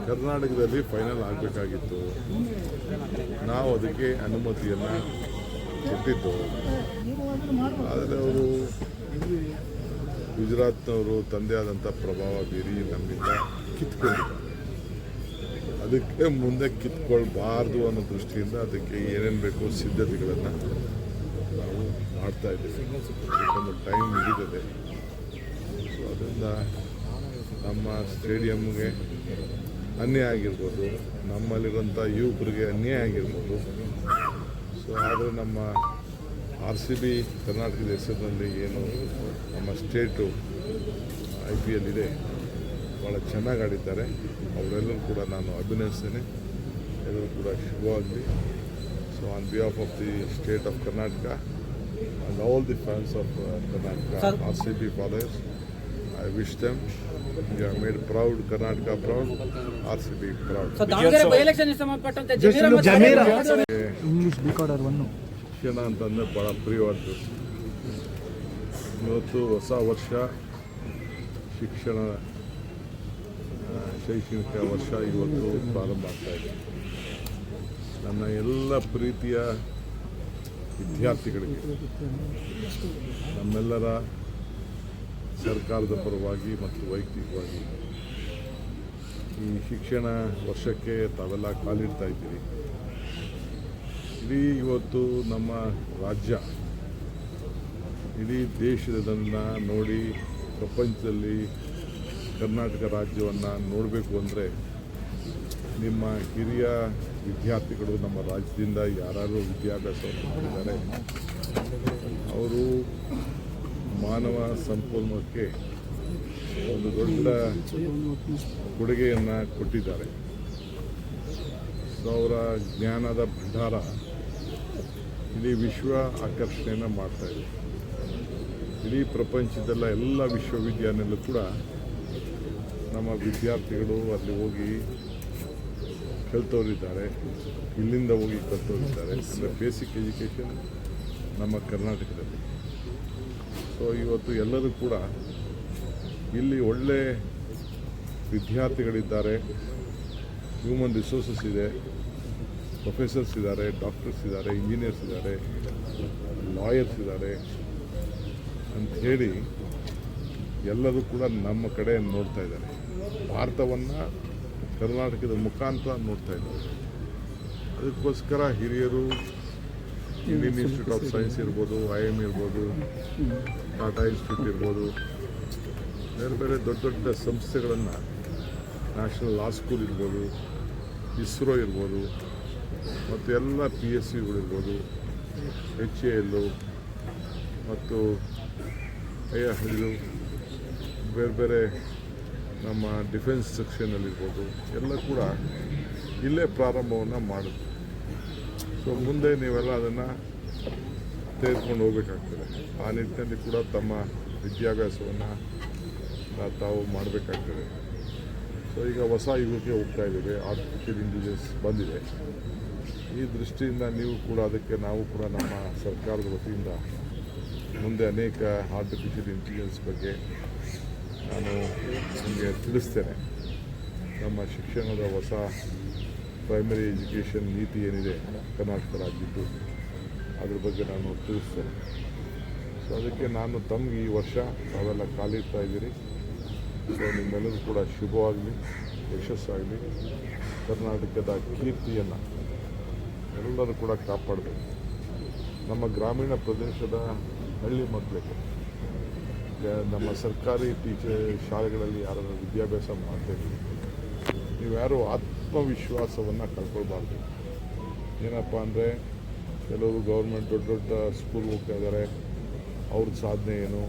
ಕರ್ನಾಟಕದಲ್ಲಿ ಫೈನಲ್ ಆಗಬೇಕಾಗಿತ್ತು. ನಾವು ಅದಕ್ಕೆ ಅನುಮತಿಯನ್ನು ಕೊಟ್ಟಿದ್ದು. ಆದರೆ ಅವರು ಗುಜರಾತ್ನವರು ತಂದೆ ಆದಂಥ ಪ್ರಭಾವ ಬೀರಿ ನಮ್ಮಿಂದ ಕಿತ್ಕೊಂಡಿದ್ದಾರೆ. ಅದಕ್ಕೆ ಮುಂದೆ ಕಿತ್ಕೊಳ್ಬಾರ್ದು ಅನ್ನೋ ದೃಷ್ಟಿಯಿಂದ ಅದಕ್ಕೆ ಏನೇನು ಬೇಕೋ ಸಿದ್ಧತೆಗಳನ್ನು ನಾವು ಮಾಡ್ತಾ ಇದ್ದೀವಿ. ಒಂದು ಟೈಮ್ ಹಿಡಿದಿದೆ. ಸೊ ಅದರಿಂದ ನಮ್ಮ ಸ್ಟೇಡಿಯಮ್ಗೆ ಅನ್ಯಾಯ ಆಗಿರ್ಬೋದು, ನಮ್ಮಲ್ಲಿರುವಂಥ ಯುವಕರಿಗೆ ಅನ್ಯಾಯ ಆಗಿರ್ಬೋದು. ಸೊ ಆದರೆ ನಮ್ಮ RCB ಕರ್ನಾಟಕದ ಹೆಸರಿನಲ್ಲಿ ಏನು ನಮ್ಮ ಸ್ಟೇಟು IPL ಇದೆ, ಭಾಳ ಚೆನ್ನಾಗಿ ಆಡಿದ್ದಾರೆ. ಅವರೆಲ್ಲರೂ ಕೂಡ ನಾನು ಅಭಿನಂದಿಸ್ತೇನೆ. ಎಲ್ಲರೂ ಕೂಡ ಶುಭವಾಗಲಿ. So on behalf of the state of Karnataka and all the fans of Karnataka, RCB followers, I wish them you have made proud Karnataka proud, RCB proud. So Davanagere by election ಸಂಬಂಧಪಟ್ಟಂತೆ ಜಮೀರ್ ಇಂಗ್ಲಿಷ್ ಬೇಕಾರ್ಡರ್ ಒಂದು ಶಿಕ್ಷಣ ಅಂತಂದರೆ ಭಾಳ ಪ್ರಿಯವಾದ್ದು. ಇವತ್ತು ಹೊಸ ವರ್ಷ ಶಿಕ್ಷಣ ಶೈಕ್ಷಣಿಕ ವರ್ಷ ಇವತ್ತು ಪ್ರಾರಂಭ ಆಗ್ತಾಯಿದೆ. ನನ್ನ ಎಲ್ಲ ಪ್ರೀತಿಯ ವಿದ್ಯಾರ್ಥಿಗಳಿಗೆ ನಮ್ಮೆಲ್ಲರ ಸರ್ಕಾರದ ಪರವಾಗಿ ಮತ್ತು ವೈಯಕ್ತಿಕವಾಗಿ ಈ ಶಿಕ್ಷಣ ವರ್ಷಕ್ಕೆ ತಾವೆಲ್ಲ ಕಾಲಿಡ್ತಾ ಇದ್ದೀರಿ. ಇಡೀ ಇವತ್ತು ನಮ್ಮ ರಾಜ್ಯ ಇಡೀ ದೇಶದನ್ನು ನೋಡಿ ಪ್ರಪಂಚದಲ್ಲಿ ಕರ್ನಾಟಕ ರಾಜ್ಯವನ್ನು ನೋಡಬೇಕು ಅಂದರೆ ನಿಮ್ಮ ಹಿರಿಯ ವಿದ್ಯಾರ್ಥಿಗಳು ನಮ್ಮ ರಾಜ್ಯದಿಂದ ಯಾರು ವಿದ್ಯಾಭ್ಯಾಸವನ್ನು ಮಾಡಿದ್ದಾರೆ ಅವರು ಮಾನವ ಸಂಪನ್ಮೂಲಕ್ಕೆ ಒಂದು ದೊಡ್ಡ ಕೊಡುಗೆಯನ್ನು ಕೊಟ್ಟಿದ್ದಾರೆ. ಸೊ ಅವರ ಜ್ಞಾನದ ಭಂಡಾರ ಇಡೀ ವಿಶ್ವ ಆಕರ್ಷಣೆಯನ್ನು ಮಾಡ್ತಾಯಿದೆ. ಇಡೀ ಪ್ರಪಂಚದಲ್ಲ ಎಲ್ಲ ವಿಶ್ವವಿದ್ಯಾಲಯದಲ್ಲೂ ಕೂಡ ನಮ್ಮ ವಿದ್ಯಾರ್ಥಿಗಳು ಅಲ್ಲಿ ಹೋಗಿ ಕಲ್ತವರಿದ್ದಾರೆ, ಇಲ್ಲಿಂದ ಹೋಗಿ ಕಲ್ತವರಿದ್ದಾರೆ. ಅಂದರೆ ಬೇಸಿಕ್ ಎಜುಕೇಷನ್ ನಮ್ಮ ಕರ್ನಾಟಕದಲ್ಲಿ. ಸೊ ಇವತ್ತು ಎಲ್ಲರೂ ಕೂಡ ಇಲ್ಲಿ ಒಳ್ಳೆ ವಿದ್ಯಾರ್ಥಿಗಳಿದ್ದಾರೆ, ಹ್ಯೂಮನ್ ರಿಸೋರ್ಸಸ್ ಇದೆ, ಪ್ರೊಫೆಸರ್ಸ್ ಇದ್ದಾರೆ, ಡಾಕ್ಟರ್ಸ್ ಇದ್ದಾರೆ, ಇಂಜಿನಿಯರ್ಸ್ ಇದ್ದಾರೆ, ಲಾಯರ್ಸ್ ಇದ್ದಾರೆ ಅಂಥೇಳಿ ಎಲ್ಲರೂ ಕೂಡ ನಮ್ಮ ಕಡೆ ನೋಡ್ತಾ ಇದ್ದಾರೆ. ಭಾರತವನ್ನು ಕರ್ನಾಟಕದ ಮುಖಾಂತರ ನೋಡ್ತಾ ಇದ್ದಾರೆ. ಅದಕ್ಕೋಸ್ಕರ ಹಿರಿಯರು ಇಂಡಿಯನ್ ಇನ್ಸ್ಟಿಟ್ಯೂಟ್ ಆಫ್ ಸೈನ್ಸ್ ಇರ್ಬೋದು, IIM ಇರ್ಬೋದು, ಟಾಟಾ ಇನ್ಸ್ಟಿಟ್ಯೂಟ್ ಇರ್ಬೋದು, ಬೇರೆ ಬೇರೆ ದೊಡ್ಡ ದೊಡ್ಡ ಸಂಸ್ಥೆಗಳನ್ನು, ನ್ಯಾಷನಲ್ ಲಾ ಸ್ಕೂಲ್ ಇರ್ಬೋದು, ISRO ಇರ್ಬೋದು, ಮತ್ತು ಎಲ್ಲ PSUಗಳಿರ್ಬೋದು, HAL ಮತ್ತು ಇದು ಬೇರೆ ಬೇರೆ ನಮ್ಮ ಡಿಫೆನ್ಸ್ ಸೆಕ್ಷನಲ್ಲಿರ್ಬೋದು ಎಲ್ಲ ಕೂಡ ಇಲ್ಲೇ ಪ್ರಾರಂಭವನ್ನು ಮಾಡಿದ್ವಿ. ಸೊ ಮುಂದೆ ನೀವೆಲ್ಲ ಅದನ್ನು ತೆಗೆದುಕೊಂಡು ಹೋಗಬೇಕಾಗ್ತದೆ. ಆ ನಿಟ್ಟಿನಲ್ಲಿ ಕೂಡ ತಮ್ಮ ವಿದ್ಯಾಭ್ಯಾಸವನ್ನು ತಾವು ಮಾಡಬೇಕಾಗ್ತದೆ. ಸೊ ಈಗ ಹೊಸ ಯುಗಕ್ಕೆ ಹೋಗ್ತಾ ಇದ್ದೇವೆ. ಆರ್ಟಿಫಿಷಿಯಲ್ ಇಂಟೆಲಿಜೆನ್ಸ್ ಬಂದಿದೆ. ಈ ದೃಷ್ಟಿಯಿಂದ ನೀವು ಕೂಡ ಅದಕ್ಕೆ ನಾವು ಕೂಡ ನಮ್ಮ ಸರ್ಕಾರದ ವತಿಯಿಂದ ಮುಂದೆ ಅನೇಕ ಆರ್ಟಿಫಿಷಿಯಲ್ ಇಂಟೆಲಿಜೆನ್ಸ್ ಬಗ್ಗೆ ನಾನು ನಿಮಗೆ ತಿಳಿಸ್ತೇನೆ. ನಮ್ಮ ಶಿಕ್ಷಣದ ಹೊಸ ಪ್ರೈಮರಿ ಎಜುಕೇಷನ್ ನೀತಿ ಏನಿದೆ ಕರ್ನಾಟಕ ರಾಜ್ಯದ್ದು, ಅದ್ರ ಬಗ್ಗೆ ನಾನು ತಿಳಿಸ್ತೇನೆ. ಸೊ ಅದಕ್ಕೆ ನಾನು ತಮಗೆ ಈ ವರ್ಷ ತಾವೆಲ್ಲ ಕಾಲಿಡ್ತಾ ಇದ್ದೀರಿ. ಸೊ ನಿಮ್ಮೆಲ್ಲರೂ ಕೂಡ ಶುಭವಾಗಲಿ, ಯಶಸ್ಸಾಗಲಿ. ಕರ್ನಾಟಕದ ಕೀರ್ತಿಯನ್ನು ಎಲ್ಲರೂ ಕೂಡ ಕಾಪಾಡಬೇಕು. ನಮ್ಮ ಗ್ರಾಮೀಣ ಪ್ರದೇಶದ ಹಳ್ಳಿ ಮಕ್ಕಳಿಗೆ ನಮ್ಮ ಸರ್ಕಾರಿ ಶಾಲೆಗಳಲ್ಲಿ ಯಾರಾದರೂ ವಿದ್ಯಾಭ್ಯಾಸ ಮಾಡ್ತಾಯಿದ್ದೀವಿ, ನೀವ್ಯಾರೂ ಆತ್ಮವಿಶ್ವಾಸವನ್ನು ಕಳ್ಕೊಳ್ಬಾರ್ದು. ಏನಪ್ಪ ಅಂದರೆ ಕೆಲವರು ಗೌರ್ಮೆಂಟ್ ದೊಡ್ಡ ದೊಡ್ಡ ಸ್ಕೂಲ್ ಹೋಗ್ತಾ ಇದ್ದಾರೆ, ಅವ್ರದ್ದು ಸಾಧನೆ ಏನು,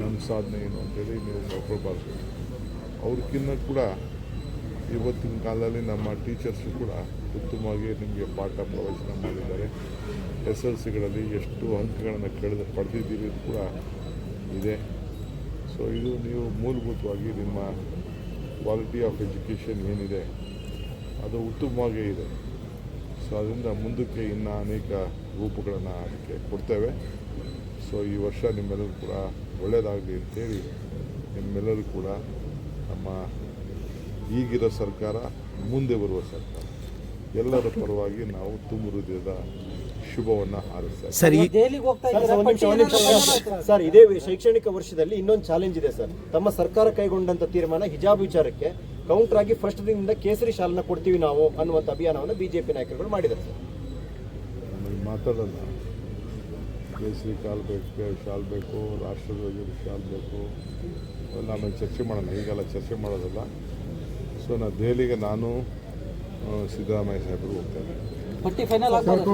ನಮ್ಮ ಸಾಧನೆ ಏನು ಅಂತೇಳಿ ನೀವು ಕಳ್ಕೊಳ್ಬಾರ್ದು. ಅವ್ರಿಗಿನ್ನ ಕೂಡ ಇವತ್ತಿನ ಕಾಲದಲ್ಲಿ ನಮ್ಮ ಟೀಚರ್ಸು ಕೂಡ ಉತ್ತಮವಾಗಿ ನಿಮಗೆ ಪಾಠ ಪ್ರವಚನ ಮಾಡಿದ್ದಾರೆ. SLCಗಳಲ್ಲಿ ಎಷ್ಟು ಅಂಕಗಳನ್ನು ಪಡೆದಿದ್ದೀರಿ ಇದು ಕೂಡ ಇದೆ. ಸೊ ಇದು ನೀವು ಮೂಲಭೂತವಾಗಿ ನಿಮ್ಮ ಕ್ವಾಲಿಟಿ ಆಫ್ ಎಜುಕೇಷನ್ ಏನಿದೆ ಅದು ಉತ್ತಮವಾಗೇ ಇದೆ. ಸೊ ಅದರಿಂದ ಮುಂದಕ್ಕೆ ಇನ್ನೂ ಅನೇಕ ರೂಪಗಳನ್ನು ಅದಕ್ಕೆ ಕೊಡ್ತೇವೆ. ಸೊ ಈ ವರ್ಷ ನಿಮ್ಮೆಲ್ಲರೂ ಕೂಡ ಒಳ್ಳೆಯದಾಗಲಿ ಅಂತೇಳಿ ನಿಮ್ಮೆಲ್ಲರೂ ಕೂಡ ನಮ್ಮ ಈಗಿರೋ ಸರ್ಕಾರ ಮುಂದೆ ಬರುವ ಸರ್ಕಾರ ಎಲ್ಲರ ಪರವಾಗಿ ನಾವು ತುಂಬ ಹೃದಯದ ಶುಭವನ್ನು ಹಾರೈಸ್ತಾ ಸರಿ ದೆಹಲಿಗೆ ಹೋಗ್ತಾ ಇದ್ದೀರಾ? ಸರ್ ಇದೇ ಶೈಕ್ಷಣಿಕ ವರ್ಷದಲ್ಲಿ ಇನ್ನೊಂದು ಚಾಲೆಂಜ್ ಇದೆ ಸರ್. ತಮ್ಮ ಸರ್ಕಾರ ಕೈಗೊಂಡಂತ ತೀರ್ಮಾನ ಹಿಜಾಬ್ ವಿಚಾರಕ್ಕೆ ಕೌಂಟರ್ ಆಗಿ ಫಸ್ಟ್ ದಿನದಿಂದ ಕೇಸರಿ ಶಾಲನ್ನ ಕೊಡ್ತೀವಿ ನಾವು ಅನ್ನುವಂಥ ಅಭಿಯಾನವನ್ನು ಬಿಜೆಪಿ ನಾಯಕರುಗಳು ಮಾಡಿದ್ದಾರೆ ಸರ್. ನಮಗೆ ಮಾತಾಡೋಣ. ಕೇಸರಿ ಶಾಲ್ ಬೇಕು, ರಾಷ್ಟ್ರಧ್ವಜದ ಶಾಲ್ ಬೇಕು, ಅವೆಲ್ಲ ಆಮೇಲೆ ಚರ್ಚೆ ಮಾಡೋಣ. ಈಗೆಲ್ಲ ಚರ್ಚೆ ಮಾಡೋದಲ್ಲ. ಸೊ ನಾನು ದೆಹಲಿಗೆ ನಾನು ಸಿದ್ದರಾಮಯ್ಯ ಸಾಹೇಬರು ಹೋಗ್ತೇನೆ. ಪಟ್ಟಿ ಫೈನಲ್ ಆಗ್ಬೋದು.